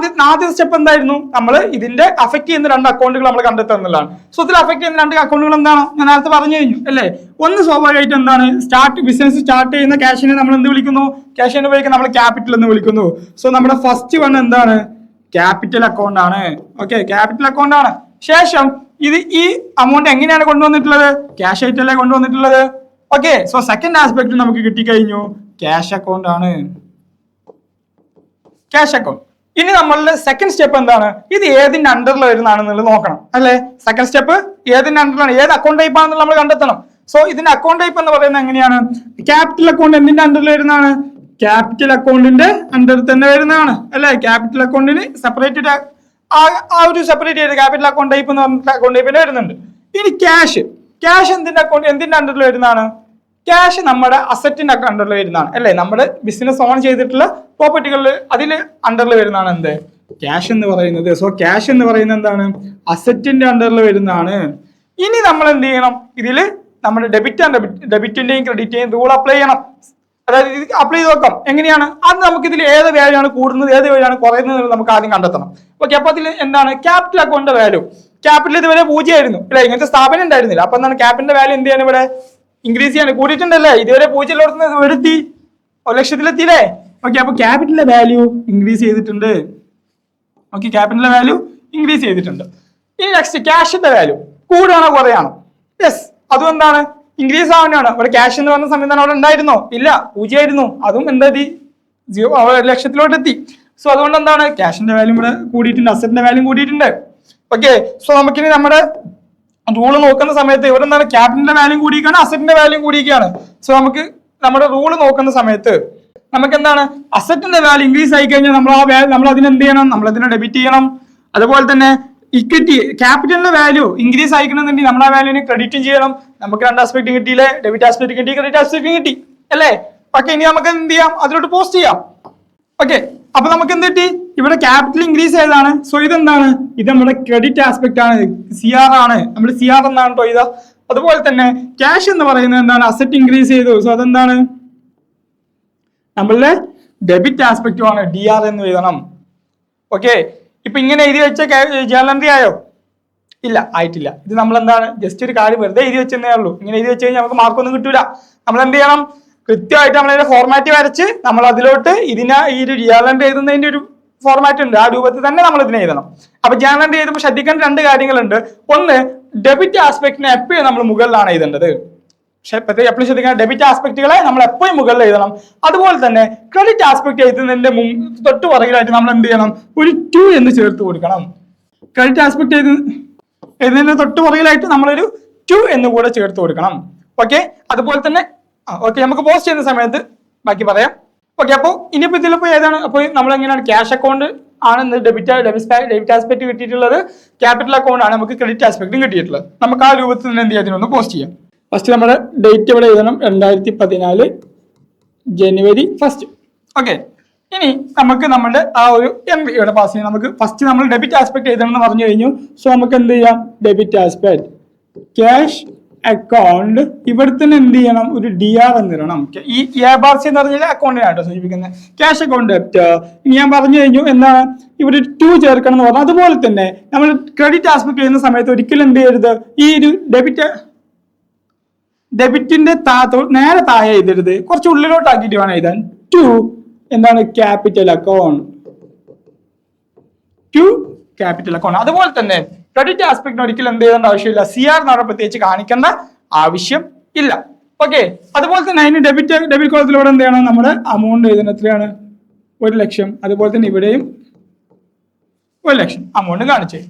ആദ്യ സ്റ്റെപ്പ് എന്തായിരുന്നു? നമ്മൾ ഇതിന്റെ അഫക്ട് ചെയ്യുന്ന 2 അക്കൗണ്ടുകൾ നമ്മൾ കണ്ടെത്തുക എന്നുള്ളതാണ്. സോ ഇതിൽ അഫക്ട് ചെയ്യുന്ന 2 അക്കൗണ്ടുകൾ എന്താണ്? ഞാൻ നേരത്തെ പറഞ്ഞു കഴിഞ്ഞു അല്ലേ? ഒന്ന് സ്വാഭാവികമായിട്ട് എന്താണ്? ബിസിനസ് സ്റ്റാർട്ട് ചെയ്യുന്ന ക്യാഷിനെ നമ്മൾ എന്ത് വിളിക്കുന്നു? ക്യാഷിനെ ഉപയോഗിക്കുന്ന നമ്മൾ ക്യാപിറ്റൽ എന്ന് വിളിക്കുന്നു. സോ നമ്മുടെ ഫസ്റ്റ് വൺ എന്താണ്? ക്യാപിറ്റൽ അക്കൗണ്ട് ആണ്. ഓക്കെ, ക്യാപിറ്റൽ അക്കൗണ്ട് ആണ്. ശേഷം ഈ അമൗണ്ട് എങ്ങനെയാണ് കൊണ്ടുവന്നിട്ടുള്ളത്? ക്യാഷ് ആയിട്ടല്ലേ കൊണ്ടുവന്നിട്ടുള്ളത്. ഓക്കെ, സോ സെക്കൻഡ് ആസ്പെക്ട് നമുക്ക് കിട്ടിക്കഴിഞ്ഞു. ക്യാഷ് അക്കൗണ്ട് ആണ്, ക്യാഷ് അക്കൗണ്ട്. ഇനി നമ്മളുടെ സെക്കൻഡ് സ്റ്റെപ്പ് എന്താണ്? ഇത് ഏതിന്റെ അണ്ടറിൽ വരുന്നതാണെന്നുള്ളത് നോക്കണം അല്ലെ? സെക്കൻഡ് സ്റ്റെപ്പ് ഏതിന്റെ അണ്ടറിലാണ്, ഏത് അക്കൗണ്ട് ടൈപ്പ് ആണെന്നുള്ളത് നമ്മൾ കണ്ടെത്തണം. സോ ഇതിന്റെ അക്കൗണ്ട് ടൈപ്പ് എന്ന് പറയുന്നത് എങ്ങനെയാണ്? ക്യാപിറ്റൽ അക്കൗണ്ട് എന്തിന്റെ അണ്ടറിൽ വരുന്നതാണ്? ക്യാപിറ്റൽ അക്കൗണ്ടിന്റെ അണ്ടറിൽ തന്നെ വരുന്നതാണ് അല്ലെ? ക്യാപിറ്റൽ അക്കൗണ്ടിന് സെപ്പറേറ്റ് ചെയ്ത് ക്യാപിറ്റൽ അക്കൗണ്ട് ടൈപ്പ് എന്ന് പറഞ്ഞിട്ട് അക്കൗണ്ട് ടൈപ്പിന് വരുന്നുണ്ട്. ഇനി ക്യാഷ് എന്തിന്റെ അണ്ടറിൽ വരുന്നതാണ്? ക്യാഷ് നമ്മുടെ അസറ്റിന്റെ അണ്ടറിൽ വരുന്നതാണ് അല്ലെ? നമ്മുടെ ബിസിനസ് ഓൺ ചെയ്തിട്ടുള്ള പ്രോപ്പർട്ടികളിൽ അതിൽ അണ്ടറിൽ വരുന്നതാണ് എന്ത്? ക്യാഷ് എന്ന് പറയുന്നത്. സോ ക്യാഷ് എന്ന് പറയുന്നത് എന്താണ്? അസറ്റിന്റെ അണ്ടറിൽ വരുന്നതാണ്. ഇനി നമ്മൾ എന്ത് ചെയ്യണം? ഇതിൽ നമ്മുടെ ഡെബിറ്റിന്റെയും ക്രെഡിറ്റിന്റെയും റൂൾ അപ്ലൈ ചെയ്യണം. അതായത് ഇത് അപ്ലൈ ചെയ്ത് നോക്കാം. എങ്ങനെയാണ്? അത് നമുക്ക് ഇതിൽ ഏത് വാല്യൂ ആണ് കൂടുന്നത്, ഏത് വാല്യൂ ആണ് കുറയുന്നത് നമുക്ക് ആദ്യം കണ്ടെത്തണം. ഓക്കെ, അപ്പൊ അതിൽ എന്താണ്? Capital account value. ക്യാപിറ്റൽ ഇതുവരെ 0 ആയിരുന്നു അല്ലെ? ഇങ്ങനത്തെ സ്ഥാപനം ഉണ്ടായിരുന്നില്ല. അപ്പൊ എന്താണ്? ക്യാപിറ്റലിന്റെ വാല്യൂ എന്ത് ചെയ്യാണ്? ഇവിടെ ഇൻക്രീസ് ചെയ്യാണ്, കൂടിയിട്ടുണ്ടല്ലേ? ഇതുവരെ 0 എടുത്തി 1 ലക്ഷത്തിലെത്തിയില്ലേ? ഓക്കെ, അപ്പൊ ക്യാപിറ്റലിന്റെ വാല്യൂ ഇൻക്രീസ് ചെയ്തിട്ടുണ്ട്. ഓക്കെ, ക്യാപിറ്റലിന്റെ വാല്യൂ ഇൻക്രീസ് ചെയ്തിട്ടുണ്ട്. ഇനി നെക്സ്റ്റ് ക്യാഷിന്റെ വാല്യൂ കൂടുകയാണോ കുറയാണോ? യെസ്, അതും എന്താണ്? ഇൻക്രീസ് ആവാനാണ്. ഇവിടെ ക്യാഷ് എന്ന് പറഞ്ഞ സംവിധാനം അവിടെ ഉണ്ടായിരുന്നോ? ഇല്ല, 0 ആയിരുന്നു. അതും എന്തായി? 1 ലക്ഷത്തിലോട്ട് എത്തി. സോ അതുകൊണ്ട് എന്താണ്? ക്യാഷിന്റെ വാല്യൂ ഇവിടെ കൂടിയിട്ടുണ്ട്, അസറ്റിന്റെ വാല്യൂ കൂടിയിട്ടുണ്ട്. ഓക്കെ, സോ നമുക്കിനി നമ്മുടെ റൂള് നോക്കുന്ന സമയത്ത് ഇവിടെ എന്താണ്? ക്യാപിറ്റലിന്റെ വാല്യൂ കൂടിയിരിക്കുകയാണ്, അസറ്റിന്റെ വാല്യൂ കൂടിയിരിക്കുകയാണ്. സോ നമുക്ക് നമ്മുടെ റൂള് നോക്കുന്ന സമയത്ത് നമുക്ക് എന്താണ്? അസറ്റിന്റെ വാല്യൂ ഇൻക്രീസ് ആയി കഴിഞ്ഞാൽ നമ്മൾ അതിനെന്ത് ചെയ്യണം? നമ്മൾ അതിനെ ഡെബിറ്റ് ചെയ്യണം. അതുപോലെ തന്നെ ഇക്വിറ്റി ക്യാപിറ്റലിന്റെ വാല്യൂ ഇൻക്രീസ് ആയിക്കണമെന്നുണ്ടെങ്കിൽ നമ്മൾ ആ വാല്യൂവിനെ ക്രെഡിറ്റും ചെയ്യണം. നമുക്ക് 2 ആസ്പെക്ട് കിട്ടിയില്ലേ? ഡെബിറ്റ് ആസ്പെക്ട് കിട്ടി, ക്രെഡിറ്റ് ആസ്പെക്ട് കിട്ടി അല്ലേ? ഓക്കെ, ഇനി നമുക്ക് എന്ത് ചെയ്യാം? അതിലോട്ട് പോസ്റ്റ് ചെയ്യാം. ഓക്കെ, അപ്പൊ നമുക്ക് എന്ത് കിട്ടി? ഇവിടെ ക്യാപിറ്റൽ ഇൻക്രീസ് ചെയ്തതാണ്. സോ ഇതെന്താണ്? ഇത് നമ്മുടെ ക്രെഡിറ്റ് ആസ്പെക്ട് ആണ്, CR ആണ്. നമ്മൾ CR എന്നാണ് കേട്ടോ ഇത്. അതുപോലെ തന്നെ ക്യാഷ് എന്ന് പറയുന്നത് എന്താണ്? അസറ്റ് ഇൻക്രീസ് ചെയ്തു. സോ അതെന്താണ്? നമ്മളുടെ ഡെബിറ്റ് ആസ്പെക്റ്റും ആണ്, DR എന്ന് എഴുതണം. ഓക്കെ, ഇപ്പൊ ഇങ്ങനെ എഴുതി വെച്ച ജേർണൽ എൻട്രി ആയോ? ഇല്ല, ആയിട്ടില്ല. ഇത് നമ്മൾ എന്താണ്? ജസ്റ്റ് ഒരു കാര്യം വെറുതെ എഴുതി വെച്ചേ ഉള്ളൂ. ഇങ്ങനെ എഴുതി വെച്ച് കഴിഞ്ഞാൽ നമുക്ക് മാർക്കൊന്നും കിട്ടൂല. നമ്മൾ എന്ത് ചെയ്യണം? കൃത്യമായിട്ട് നമ്മളതിന്റെ ഫോർമാറ്റ് വരച്ച് നമ്മൾ അതിലോട്ട് ഈ ഒരു ജേർണൽ എൻട്രി എഴുതുന്നതിന്റെ ഒരു ഫോർമാറ്റ് ഉണ്ട്. ആ രൂപത്തിൽ തന്നെ നമ്മൾ ഇതിനെ എഴുതണം. അപ്പൊ ജേർണൽ എൻട്രി എഴുതുമ്പോൾ ശ്രദ്ധിക്കേണ്ട 2 കാര്യങ്ങളുണ്ട്. ഒന്ന്, ഡെബിറ്റ് ആസ്പെക്ടിനെ എപ്പോഴും നമ്മൾ മുകളിലാണ് എഴുതേണ്ടത്. പക്ഷെ എപ്പോഴും ശ്രദ്ധിക്കണം, ഡെബിറ്റ് ആസ്പെക്ടുകളെ നമ്മൾ എപ്പോഴും മുകളിൽ എഴുതണം. അതുപോലെ തന്നെ ക്രെഡിറ്റ് ആസ്പെക്ട് എഴുതുന്നതിന്റെ തൊട്ട് പുറകിലായിട്ട് നമ്മൾ എന്ത് ചെയ്യണം? ഒരു 2 എന്ന് ചേർത്ത് കൊടുക്കണം. ക്രെഡിറ്റ് ആസ്പെക്ട് എഴുതുന്നതിന്റെ തൊട്ട് പുറകിലായിട്ട് നമ്മളൊരു 2 എന്ന് കൂടെ ചേർത്ത് കൊടുക്കണം. ഓക്കെ, അതുപോലെ തന്നെ ഓക്കെ, നമുക്ക് പോസ്റ്റ് ചെയ്യുന്ന സമയത്ത് ബാക്കി പറയാം. ഓക്കെ, അപ്പോൾ ഇനിയിപ്പോ ഇതിലിപ്പോ ഏതാണ്? അപ്പോൾ നമ്മൾ എങ്ങനെയാണ്? ക്യാഷ് അക്കൗണ്ട് ആണ് ഡെബിറ്റ് ആസ്പെക്ട് കിട്ടിയിട്ടുള്ളത്, ക്യാപിറ്റൽ അക്കൗണ്ട് ആണ് നമുക്ക് ക്രെഡിറ്റ് ആസ്പെക്ടും കിട്ടിയിട്ടുള്ളത്. നമുക്ക് ആ രൂപത്തിൽ തന്നെ എന്ത് ചെയ്യാം? ഒന്ന് പോസ്റ്റ് ചെയ്യാം. ഫസ്റ്റ് നമ്മുടെ ഡേറ്റ് ഇവിടെ എഴുതണം 2014 ജനുവരി 1. ഓക്കെ, ഇനി നമുക്ക് നമ്മുടെ ആ ഒരു എൻട്രി ഇവിടെ പാസ് ചെയ്യാം. നമുക്ക് ഫസ്റ്റ് നമ്മൾ ഡെബിറ്റ് ആസ്പെക്ട് എഴുതണം എന്ന് പറഞ്ഞു കഴിഞ്ഞു. സോ നമുക്ക് എന്ത് ചെയ്യാം, ഡെബിറ്റ് ആസ്പെക്ട് ക്യാഷ് അക്കൗണ്ട് ഇവിടെ തന്നെ എന്ത് ചെയ്യണം, ഒരു DR എന്നിടണം. ഈ ABARC എന്ന് പറഞ്ഞാൽ അക്കൗണ്ടിനാട്ടോ സൂചിപ്പിക്കുന്നത്. ക്യാഷ് അക്കൗണ്ട് ഡെപ്റ്റ് ഇനി ഞാൻ പറഞ്ഞു കഴിഞ്ഞു എന്താണ് ഇവിടെ 2 ചേർക്കണം എന്ന് പറഞ്ഞു. അതുപോലെ തന്നെ നമ്മൾ ക്രെഡിറ്റ് ആസ്പെക്ട് ചെയ്യുന്ന സമയത്ത് ഒരിക്കലും എന്ത് ചെയ്യരുത്, ഈ ഒരു ഡെബിറ്റിന്റെ നേരെ താഴെ എഴുതരുത്, കുറച്ച് ഉള്ളിലോട്ട് ആക്കിയിട്ട് വേണം എഴുതാൻ. 2 എന്താണ് ക്യാപിറ്റൽ അക്കൗണ്ട്, 2 ക്യാപിറ്റൽ അക്കൗണ്ട്. അതുപോലെ തന്നെ ക്രെഡിറ്റ് ആസ്പെക്ടിന് ഒരിക്കലും എന്ത് ചെയ്യേണ്ട ആവശ്യമില്ല, CR എന്ന് പറഞ്ഞാൽ പ്രത്യേകിച്ച് കാണിക്കേണ്ട ആവശ്യം ഇല്ല. ഓക്കെ, അതുപോലെ തന്നെ അതിന് ഡെബിറ്റ് കോളത്തിലൂടെ എന്ത് ചെയ്യണം, നമ്മുടെ അമൗണ്ട് എഴുതുന്നത് എത്രയാണ്, 1 ലക്ഷം. അതുപോലെ തന്നെ ഇവിടെയും 1 ലക്ഷം അമൗണ്ട് കാണിച്ചേ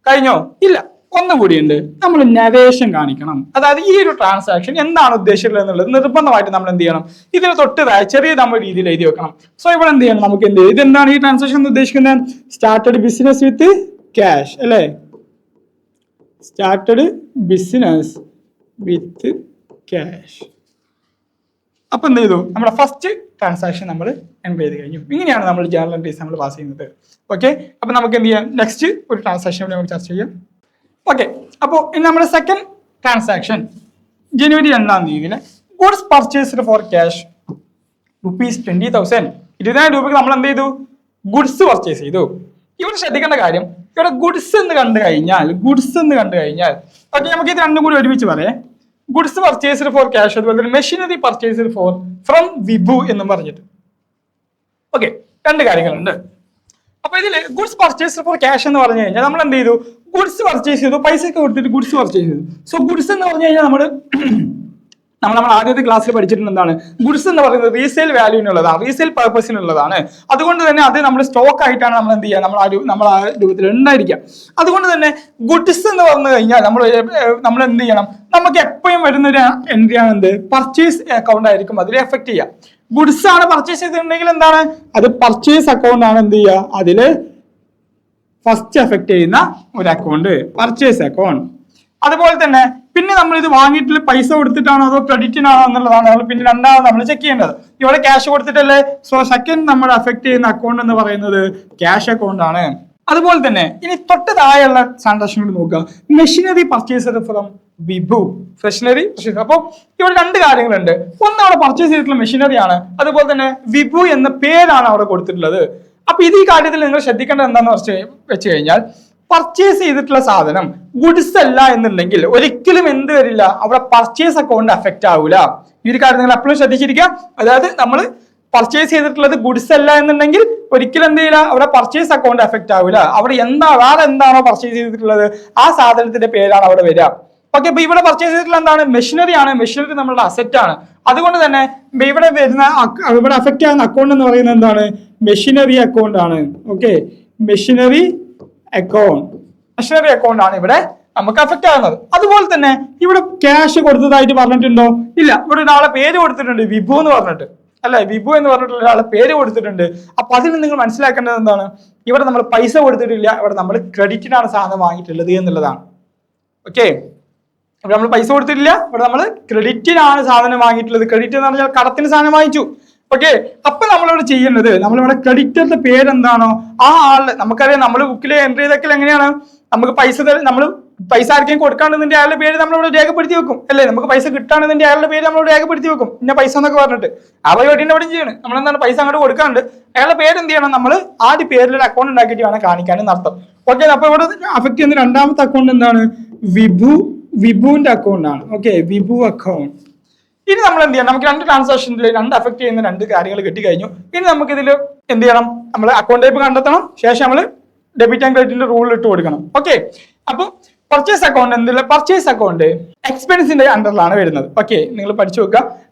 കഴിഞ്ഞോ? ഇല്ല, ഒന്നുകൂടി ഉണ്ട്, നമ്മൾ നരേഷൻ കാണിക്കണം. അതായത് ഈ ഒരു ട്രാൻസാക്ഷൻ എന്താണ് ഉദ്ദേശിക്കുന്നത് എന്നുള്ളത് നിർബന്ധമായിട്ട് നമ്മൾ എന്ത് ചെയ്യണം, ഇതിന് തൊട്ടതായ ചെറിയ നമ്മൾ രീതിയിൽ എഴുതി വെക്കണം. സോ ഇവിടെ എന്ത് ചെയ്യണം, നമുക്ക് എന്ത് ചെയ്യും, ഇതെന്താണ് ഈ ട്രാൻസാക്ഷൻ ഉദ്ദേശിക്കുന്നത്, സ്റ്റാർട്ടഡ് ബിസിനസ് വിത്ത് ക്യാഷ് അല്ലേ, സ്റ്റാർട്ടഡ് ബിസിനസ് വിത്ത് ക്യാഷ്. അപ്പൊ എന്ത് ചെയ്തു, നമ്മുടെ ഫസ്റ്റ് ട്രാൻസാക്ഷൻ നമ്മൾ എൻട്രി ചെയ്ത് കഴിഞ്ഞു. ഇങ്ങനെയാണ് നമ്മൾ ജേർണൽ എൻട്രീസ് നമ്മൾ പാസ് ചെയ്യുന്നത്. ഓക്കെ, അപ്പൊ നമുക്ക് എന്ത് ചെയ്യാം, നെക്സ്റ്റ് ഒരു ട്രാൻസാക്ഷൻ നമ്മൾ ചർച്ച ചെയ്യാം. ഓക്കെ, അപ്പോൾ ഇനി നമ്മുടെ second transaction January 2 goods purchased for cash ₹20,000. 20,000 രൂപയ്ക്ക് നമ്മൾ എന്ത് ചെയ്തു, ഗുഡ്സ് പർച്ചേസ് ചെയ്തു. ഇവിടെ ശ്രദ്ധിക്കേണ്ട കാര്യം, ഇവിടെ ഗുഡ്സ് എന്ന് കണ്ടു കഴിഞ്ഞാൽ ഓക്കെ, നമുക്ക് ഇത് രണ്ടും കൂടി ഒരുമിച്ച് പറയാം. ഗുഡ്സ് പർച്ചേസ്ഡ് ഫോർ ക്യാഷ്, അതുപോലെ തന്നെ മെഷീനറി പർച്ചേസ്ഡ് ഫോർ ഫ്രം വിഭു എന്നും പറഞ്ഞിട്ട്. ഓക്കെ, 2 കാര്യങ്ങളുണ്ട്. അപ്പൊ ഇതിൽ ഗുഡ്സ് പർച്ചേസ്ഡ് ഫോർ ക്യാഷ് എന്ന് പറഞ്ഞു കഴിഞ്ഞാൽ നമ്മൾ എന്ത് ചെയ്തു, ഗുഡ്സ് പർച്ചേസ് ചെയ്തു, പൈസ ഒക്കെ കൊടുത്തിട്ട് ഗുഡ്സ് പർച്ചേസ് ചെയ്തു. സോ ഗുഡ്സ് എന്ന് പറഞ്ഞു കഴിഞ്ഞാൽ നമ്മൾ ആദ്യത്തെ ക്ലാസ്സിൽ പഠിച്ചിട്ടുണ്ട് എന്താണ്, ഗുഡ്സ് എന്ന് പറയുന്നത് റീസെയിൽ വാല്യൂവിനുള്ളതാണ്, റീസെയിൽ പർപ്പസിനുള്ളതാണ്. അതുകൊണ്ട് തന്നെ അത് നമ്മൾ സ്റ്റോക്ക് ആയിട്ടാണ് നമ്മൾ എന്ത് ചെയ്യുക, നമ്മൾ ആ രൂപത്തിൽ ഉണ്ടായിരിക്കുക. അതുകൊണ്ട് തന്നെ ഗുഡ്സ് എന്ന് പറഞ്ഞു കഴിഞ്ഞാൽ നമ്മൾ എന്ത് ചെയ്യണം, നമുക്ക് എപ്പോഴും വരുന്ന ഒരു എൻട്രി ആണ് എന്ത്, പർച്ചേസ് അക്കൗണ്ട് ആയിരിക്കും അതിൽ എഫക്ട് ചെയ്യുക. ഗുഡ്സ് ആണ് പർച്ചേസ് ചെയ്തിട്ടുണ്ടെങ്കിൽ എന്താണ്, അത് പർച്ചേസ് അക്കൗണ്ട് ആണ് എന്ത് ചെയ്യുക, അതില് ഫസ്റ്റ് എഫക്ട് ചെയ്യുന്ന ഒരു അക്കൗണ്ട് പർച്ചേസ് അക്കൗണ്ട്. അതുപോലെ തന്നെ പിന്നെ നമ്മൾ ഇത് വാങ്ങിയിട്ട് പൈസ കൊടുത്തിട്ടാണോ അതോ ക്രെഡിറ്റിനാണോ എന്നുള്ളതാണ് നമ്മൾ പിന്നെ രണ്ടാമത് നമ്മൾ ചെക്ക് ചെയ്യേണ്ടത്. ഇവിടെ ക്യാഷ് കൊടുത്തിട്ടല്ലേ, സോ സെക്കൻഡ് നമ്മൾ എഫക്ട് ചെയ്യുന്ന അക്കൗണ്ട് എന്ന് പറയുന്നത് ക്യാഷ് അക്കൗണ്ട് ആണ്. അതുപോലെ തന്നെ ഇനി തൊട്ട് താഴെയുള്ള ട്രാൻസാക്ഷൻ കൂടി നോക്കുക, machinery purchase from Vibhu, machinery. അപ്പോൾ ഇവിടെ 2 കാര്യങ്ങളുണ്ട്. ഒന്ന് അവിടെ പർച്ചേസ് ചെയ്തിട്ടുള്ള മെഷീനറി ആണ്, അതുപോലെ തന്നെ വിഭു എന്ന പേരാണ് അവിടെ കൊടുത്തിട്ടുള്ളത്. അപ്പൊ ഇത് ഈ കാര്യത്തിൽ നിങ്ങൾ ശ്രദ്ധിക്കേണ്ടത് എന്താന്ന് വെച്ച് കഴിഞ്ഞാൽ, പർച്ചേസ് ചെയ്തിട്ടുള്ള സാധനം ഗുഡ്സ് അല്ല എന്നുണ്ടെങ്കിൽ ഒരിക്കലും എന്ത് വരില്ല, അവിടെ പർച്ചേസ് അക്കൗണ്ട് എഫക്റ്റ് ആവൂല. ഈ ഒരു കാര്യം നിങ്ങൾ എപ്പോഴും ശ്രദ്ധിച്ചിരിക്കുക. അതായത് നമ്മൾ പർച്ചേസ് ചെയ്തിട്ടുള്ളത് ഗുഡ്സ് അല്ല എന്നുണ്ടെങ്കിൽ ഒരിക്കലും എന്ത് ചെയ്യില്ല, അവിടെ പർച്ചേസ് അക്കൗണ്ട് എഫക്റ്റ് ആവില്ല. അവിടെ വേറെ എന്താണോ പർച്ചേസ് ചെയ്തിട്ടുള്ളത് ആ സാധനത്തിന്റെ പേരാണ് അവിടെ വരിക. ഓക്കെ, അപ്പൊ ഇവിടെ പർച്ചേസ് ചെയ്തിട്ടുള്ള എന്താണ്, മെഷീനറി ആണ്. മെഷീനറി നമ്മളുടെ അസറ്റ് ആണ്. അതുകൊണ്ട് തന്നെ ഇവിടെ വരുന്ന ഇവിടെ എഫക്റ്റ് ആകുന്ന അക്കൗണ്ട് എന്ന് പറയുന്നത് എന്താണ്, മെഷീനറി അക്കൗണ്ട് ആണ്. ഓക്കെ, മെഷീനറി അക്കൗണ്ട് ആണ് ഇവിടെ നമുക്ക് എഫക്റ്റ് ആകുന്നത്. അതുപോലെ തന്നെ ഇവിടെ ക്യാഷ് കൊടുത്തതായിട്ട് പറഞ്ഞിട്ടുണ്ടോ? ഇല്ല. ഇവിടെ ഒരാളെ പേര് കൊടുത്തിട്ടുണ്ട്, വിഭു എന്ന് പറഞ്ഞിട്ട് അല്ലെ, വിഭു എന്ന് പറഞ്ഞിട്ടുള്ള ഒരാളെ പേര് കൊടുത്തിട്ടുണ്ട്. അപ്പൊ അതിന് നിങ്ങൾ മനസ്സിലാക്കേണ്ടത് എന്താണ്, ഇവിടെ നമ്മൾ പൈസ കൊടുത്തിട്ടില്ല, ഇവിടെ നമ്മൾ ക്രെഡിറ്റിനാണ് സാധനം വാങ്ങിയിട്ടുള്ളത് എന്നുള്ളതാണ്. ഓക്കെ, ഇവിടെ നമ്മൾ പൈസ കൊടുത്തിട്ടില്ല, ഇവിടെ നമ്മൾ ക്രെഡിറ്റിനാണ് സാധനം വാങ്ങിയിട്ടുള്ളത്. ക്രെഡിറ്റ് എന്ന് പറഞ്ഞാൽ കടത്തിന് സാധനം വാങ്ങിച്ചു. ഓക്കെ, അപ്പൊ നമ്മളിവിടെ ചെയ്യേണ്ടത്, നമ്മളിവിടെ ക്രെഡിറ്ററിന്റെ പേരെന്താണോ ആ ആള്, നമുക്കറിയാം നമ്മൾ ബുക്കിൽ എൻട്രി ചെയ്തൊക്കെ എങ്ങനെയാണ്, നമുക്ക് നമ്മൾ പൈസ ആർക്കെങ്കിലും കൊടുക്കാണെന്നതിന്റെ അയാളുടെ പേര് നമ്മളിവിടെ രേഖപ്പെടുത്തി വെക്കും അല്ലേ, നമുക്ക് പൈസ കിട്ടാണെന്നതിന്റെ അയാളുടെ പേര് നമ്മൾ രേഖപ്പെടുത്തി വെക്കും, ഇന്ന പൈസ എന്നൊക്കെ പറഞ്ഞിട്ട്. ആ പരിപാടിന്റെ അവിടെ ചെയ്യണം. നമ്മളെന്താണ് പൈസ അങ്ങോട്ട് കൊടുക്കാണ്ട് അയാളുടെ പേര് എന്ത് ചെയ്യണം, നമ്മൾ ആദ്യ പേരിലൊരു അക്കൗണ്ട് ഉണ്ടാക്കിയിട്ട് വേണം കാണിക്കാനും നടത്തും. ഓക്കെ, അപ്പൊ ഇവിടെ അഫക്ട് ചെയ്യുന്ന രണ്ടാമത്തെ അക്കൗണ്ട് എന്താണ്, വിഭുവിന്റെ അക്കൗണ്ട് ആണ്. ഓക്കെ, വിഭു അക്കൗണ്ട്. ഇനി നമ്മൾ എന്ത് ചെയ്യണം, നമുക്ക് 2 ട്രാൻസാക്ഷനിൽ 2 എഫക്ട് ചെയ്യുന്ന 2 കാര്യങ്ങൾ കിട്ടിക്കഴിഞ്ഞു. ഇനി നമുക്ക് ഇതിൽ എന്ത് ചെയ്യണം, നമ്മൾ അക്കൗണ്ട് ടൈപ്പ് കണ്ടെത്തണം, ശേഷം നമ്മൾ ഡെബിറ്റ് ആൻഡ് ക്രെഡിറ്റിന്റെ റൂൾ ഇട്ട് കൊടുക്കണം. ഓക്കെ, അപ്പൊ പർച്ചേസ് അക്കൗണ്ട് എന്തില്ല, പർച്ചേസ് അക്കൗണ്ട് എക്സ്പെൻസിന്റെ അണ്ടറിലാണ് വരുന്നത്. ഓക്കെ, നിങ്ങൾ പഠിച്ചു വെക്കുക.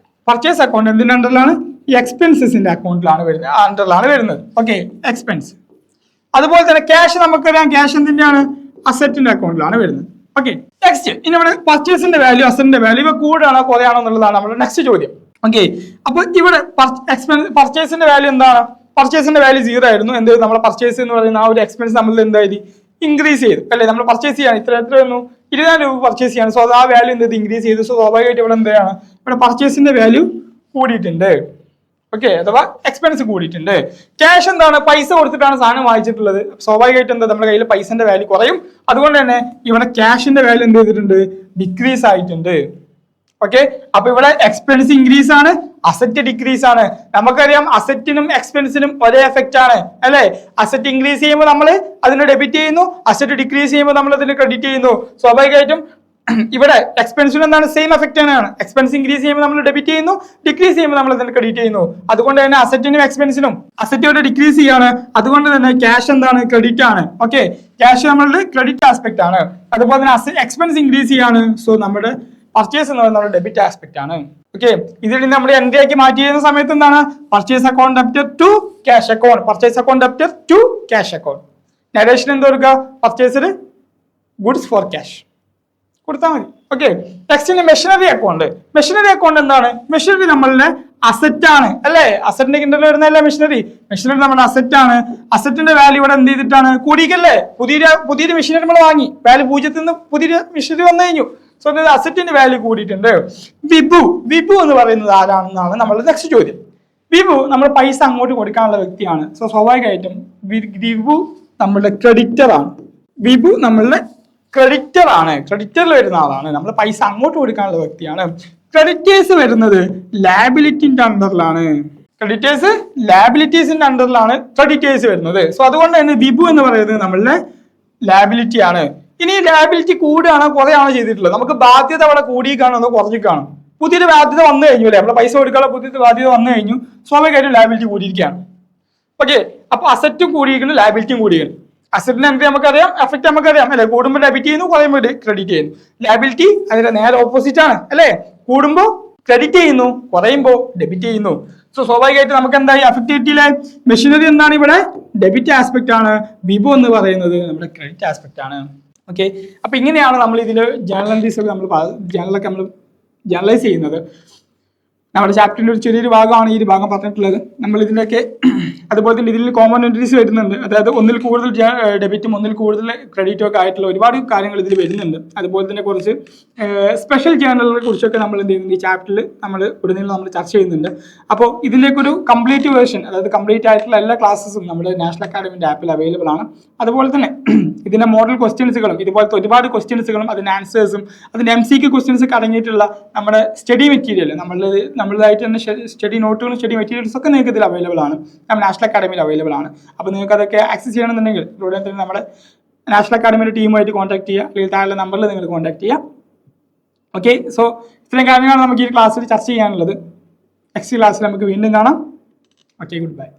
പർച്ചേസ് അക്കൗണ്ട് എന്തിന്റെ അണ്ടറിലാണ്, എക്സ്പെൻസസിന്റെ അക്കൗണ്ടിലാണ് വരുന്നത്, അണ്ടറിലാണ് വരുന്നത്. Okay, expense. അതുപോലെ തന്നെ ക്യാഷ് നമുക്കറിയാം, ക്യാഷ് എന്തിന്റെയാണ്, അസറ്റിന്റെ അക്കൗണ്ടിലാണ് വരുന്നത്. ഓക്കെ, നെക്സ്റ്റ് ഇനി ഇവിടെ പർച്ചേസിന്റെ വാല്യൂ അസറ്റിന്റെ വാല്യൂ ഇവ കൂടാണോ കുറയാണോ എന്നുള്ളതാണ് നമ്മുടെ നെക്സ്റ്റ് ചോദ്യം. ഓക്കെ, അപ്പൊ ഇവിടെ പർച്ചേസിന്റെ വാല്യൂ എന്താണ്, പർച്ചേസിന്റെ വാല്യൂ 0 ആയിരുന്നു. എന്ത് നമ്മൾ പർച്ചേസ് എന്ന് പറയുന്ന ആ ഒരു എക്സ്പെൻസ് നമ്മൾ എന്തായത് ഇൻക്രീസ് ചെയ്തു അല്ലെ, നമ്മൾ പർച്ചേസ് ചെയ്യാൻ എത്ര വന്നു, 20,000 രൂപ പർച്ചേസ് ചെയ്യാണ്. സോ ആ വാല്യൂ എന്ത് ഇൻക്രീസ് ചെയ്തു. സോ സ്വാഭാവികമായിട്ട് ഇവിടെ എന്താണ് ഇവിടെ പർച്ചേസിന്റെ വാല്യൂ കൂടിയിട്ടുണ്ട്. ഓക്കെ, അഥവാ എക്സ്പെൻസ് കൂടിയിട്ടുണ്ട്. ക്യാഷ് എന്താണ് പൈസ കൊടുത്തിട്ടാണ് സാധനം വാങ്ങിച്ചിട്ടുള്ളത്. സ്വാഭാവികമായിട്ട് എന്താ നമ്മുടെ കയ്യിൽ പൈസന്റെ വാല്യൂ കുറയും. അതുകൊണ്ട് തന്നെ ഇവിടെ ക്യാഷിന്റെ വാല്യൂ എന്ത് ചെയ്തിട്ടുണ്ട് ഡിക്രീസ് ആയിട്ടുണ്ട്. ഓക്കെ, അപ്പൊ ഇവിടെ എക്സ്പെൻസ് ഇൻക്രീസ് ആണ്, അസറ്റ് ഡിക്രീസ് ആണ്. നമുക്കറിയാം അസറ്റിനും എക്സ്പെൻസിനും ഒരേ എഫക്റ്റ് ആണ് അല്ലെ. അസറ്റ് ഇൻക്രീസ് ചെയ്യുമ്പോൾ നമ്മൾ അതിന് ഡെബിറ്റ് ചെയ്യുന്നു, അസറ്റ് ഡിക്രീസ് ചെയ്യുമ്പോൾ നമ്മൾ അതിന് ക്രെഡിറ്റ് ചെയ്യുന്നു. സ്വാഭാവികമായിട്ടും ഇവിടെ എക്സ്പെൻസിന് എന്താണ് സെയിം എഫക്റ്റ് ആണ്. എക്സ്പെൻസ് ഇൻക്രീസ് ചെയ്യുമ്പോൾ നമ്മൾ ഡെബിറ്റ് ചെയ്യുന്നു, ഡിക്രീസ് ചെയ്യുമ്പോൾ നമ്മൾ അതിന് ക്രെഡിറ്റ് ചെയ്യുന്നു. അതുകൊണ്ട് തന്നെ അസറ്റിനും എക്സ്പെൻസിനും അസറ്റ് ഇവിടെ ഡിക്രീസ് ചെയ്യാണ്. അതുകൊണ്ട് തന്നെ ക്യാഷ് എന്താണ് ക്രെഡിറ്റ് ആണ്. ഓക്കെ, ക്യാഷ് നമ്മളുടെ ക്രെഡിറ്റ് ആസ്പെക്ട് ആണ്. അതുപോലെ തന്നെ എക്സ്പെൻസ് ഇൻക്രീസ് ചെയ്യാണ്. സോ നമ്മുടെ പർച്ചേസ് എന്ന് പറയുന്നത് നമ്മുടെ ഡെബിറ്റ് ആസ്പെക്ട് ആണ്. ഓക്കെ, ഇതിൽ നമ്മുടെ എൻട്രി ആക്കി മാറ്റി ചെയ്യുന്ന സമയത്ത് എന്താണ് purchase account debtor to cash account, purchase account debtor to cash account. Narration എന്ത് കൊടുക്കുക പർച്ചേസിൽ ഗുഡ്സ് ഫോർ ക്യാഷ് കൊടുത്താൽ മതി. Okay, next machinery account. Machinery account എന്താണ്? മെഷീനറി നമ്മളുടെ അസറ്റ് ആണ് അല്ലെ. അസറ്റിന്റെ കിണ്ടൽ വരുന്നതല്ല മെഷീനറി. മെഷീനറി നമ്മുടെ അസറ്റ് ആണ്. അസറ്റിന്റെ വാല്യൂ ഇവിടെ എന്ത് ചെയ്തിട്ടാണ് കൂടിയിക്കല്ലേ. പുതിയൊരു മെഷീനറി നമ്മൾ വാങ്ങി, വാല്യൂ 0 നിന്ന് പുതിയൊരു മെഷീനറി വന്നു കഴിഞ്ഞു. സോ അസറ്റിന്റെ വാല്യൂ കൂടിയിട്ടുണ്ട്. വിഭു എന്ന് പറയുന്നത് ആരാണെന്നാണ് നമ്മളുടെ നെക്സ്റ്റ് ചോദ്യം. വിഭു നമ്മൾ പൈസ അങ്ങോട്ട് കൊടുക്കാനുള്ള വ്യക്തിയാണ്. സോ സ്വാഭാവികമായിട്ടും വിഭു നമ്മളുടെ ക്രെഡിറ്റർ ആണ്. വിഭു നമ്മളുടെ ക്രെഡിറ്റർ ആണ്, ക്രെഡിറ്ററിൽ വരുന്ന ആളാണ്. നമ്മൾ പൈസ അങ്ങോട്ട് കൊടുക്കാനുള്ള വ്യക്തിയാണ്. ക്രെഡിറ്റേഴ്സ് വരുന്നത് ലാബിലിറ്റിന്റെ അണ്ടറിലാണ്. ക്രെഡിറ്റേഴ്സ് ലാബിലിറ്റീസിന്റെ അണ്ടറിലാണ് ക്രെഡിറ്റേഴ്സ് വരുന്നത്. സോ അതുകൊണ്ട് തന്നെ വിഭു എന്ന് പറയുന്നത് നമ്മളുടെ ലാബിലിറ്റി ആണ്. ഇനി ലാബിലിറ്റി കൂടുകയാണോ കുറയാണോ ചെയ്തിട്ടുള്ളത്. നമുക്ക് ബാധ്യത അവിടെ കൂടിക്കാണോ അതോ കുറഞ്ഞിക്കാണോ. പുതിയൊരു ബാധ്യത വന്നു കഴിഞ്ഞു അല്ലെ, നമ്മളെ പൈസ കൊടുക്കാനുള്ള പുതിയൊരു ബാധ്യത വന്നു കഴിഞ്ഞു. സ്വാഭാവികമായിട്ടും ലാബിലിറ്റി കൂടിയിരിക്കുകയാണ്. ഓക്കെ, അപ്പൊ അസറ്റും കൂടിയിരിക്കുന്നു, ലാബിലിറ്റിയും കൂടിയിരിക്കുന്നു. അസറ്റിന് എൻട്രി നമുക്കറിയാം, എഫക്ട് നമുക്കറിയാം അല്ലെ. കൂടുമ്പോൾ ഡെബിറ്റ് ചെയ്യുന്നു, കുറയുമ്പോൾ ക്രെഡിറ്റ് ചെയ്യുന്നു. ലാബിലിറ്റി അതിന്റെ നേരെ ഓപ്പോസിറ്റ് ആണ് അല്ലെ. കൂടുമ്പോൾ ക്രെഡിറ്റ് ചെയ്യുന്നു, കുറയുമ്പോൾ ഡെബിറ്റ് ചെയ്യുന്നു. സോ സ്വാഭാവികമായിട്ട് നമുക്ക് എന്തായി അഫക്ട് കിട്ടിയില്ലേ. മെഷീനറി എന്താണ് ഇവിടെ ഡെബിറ്റ് ആസ്പെക്ട് ആണ്. വിഭു എന്ന് പറയുന്നത് നമ്മുടെ ക്രെഡിറ്റ് ആസ്പെക്ട് ആണ്. ഓക്കെ, അപ്പൊ ഇങ്ങനെയാണ് നമ്മൾ ഇതിൽ ജേണൽ എൻട്രീസ് ഒക്കെ നമ്മൾ ജേണലൈസ് ചെയ്യുന്നത്. നമ്മുടെ ചാപ്റ്ററിന്റെ ഒരു ചെറിയൊരു ഭാഗമാണ് ഈ ഒരു ഭാഗം പറഞ്ഞിട്ടുള്ളത്. നമ്മൾ ഇതിൻ്റെയൊക്കെ അതുപോലെ തന്നെ ഇതിൽ കോമൺ എൻട്രീസ് വരുന്നുണ്ട്. അതായത് ഒന്നിൽ കൂടുതൽ ഡെബിറ്റും ഒന്നിൽ കൂടുതൽ ക്രെഡിറ്റും ഒക്കെ ആയിട്ടുള്ള ഒരുപാട് കാര്യങ്ങൾ ഇതിൽ വരുന്നുണ്ട്. അതുപോലെ തന്നെ കുറച്ച് സ്പെഷ്യൽ ജേണലുകളെ കുറിച്ചൊക്കെ നമ്മൾ എന്ത് ചെയ്യുന്നുണ്ട് ഈ ചാപ്റ്ററിൽ നമ്മൾ ഉടനീളം നമ്മൾ ചർച്ച ചെയ്യുന്നുണ്ട്. അപ്പോൾ ഇതിലേക്കൊരു കംപ്ലീറ്റ് വേർഷൻ, അതായത് കംപ്ലീറ്റ് ആയിട്ടുള്ള എല്ലാ ക്ലാസ്സസും നമ്മുടെ നാഷണൽ അക്കാഡമിൻ്റെ ആപ്പിൽ അവൈലബിൾ ആണ്. അതുപോലെ തന്നെ ഇതിന്റെ മോഡൽ ക്വസ്റ്റ്യൻസുകളും ഇതുപോലത്തെ ഒരുപാട് ക്വസ്റ്റ്യൻസുകളും അതിന്റെ ആൻസേഴ്സും അതിന്റെ MCQ ക്വസ്റ്റ്യൻസ് ഒക്കെ അടങ്ങിയിട്ടുള്ള നമ്മുടെ സ്റ്റഡി മെറ്റീരിയൽ നമ്മളതായിട്ട് തന്നെ സ്റ്റഡി നോട്ടുകളും സ്റ്റഡി മെറ്റീരിയൽസ് ഒക്കെ നിങ്ങൾക്ക് ഇതിൽ അവൈലബിൾ ആണ്. നമ്മുടെ നാഷണൽ അക്കാഡമിയിൽ അവൈലബിൾ ആണ്. അപ്പോൾ നിങ്ങൾക്ക് അതൊക്കെ ആക്സസ് ചെയ്യണമെന്നുണ്ടെങ്കിൽ ഉടനെ തന്നെ നമ്മുടെ നാഷണൽ അക്കാഡമിയുടെ ടീമുമായിട്ട് കോൺടാക്ട് ചെയ്യുക, അല്ലെങ്കിൽ താഴെ നമ്പറിൽ നിങ്ങൾ കോൺടാക്ട് ചെയ്യുക. ഓക്കെ, സോ ഇത്രയും കാര്യങ്ങളാണ് നമുക്ക് ഈ ക്ലാസ്സിൽ ചർച്ച ചെയ്യാനുള്ളത്. നെക്സ്റ്റ് ക്ലാസ്സിൽ നമുക്ക് വീണ്ടും കാണാം. Okay, good bye.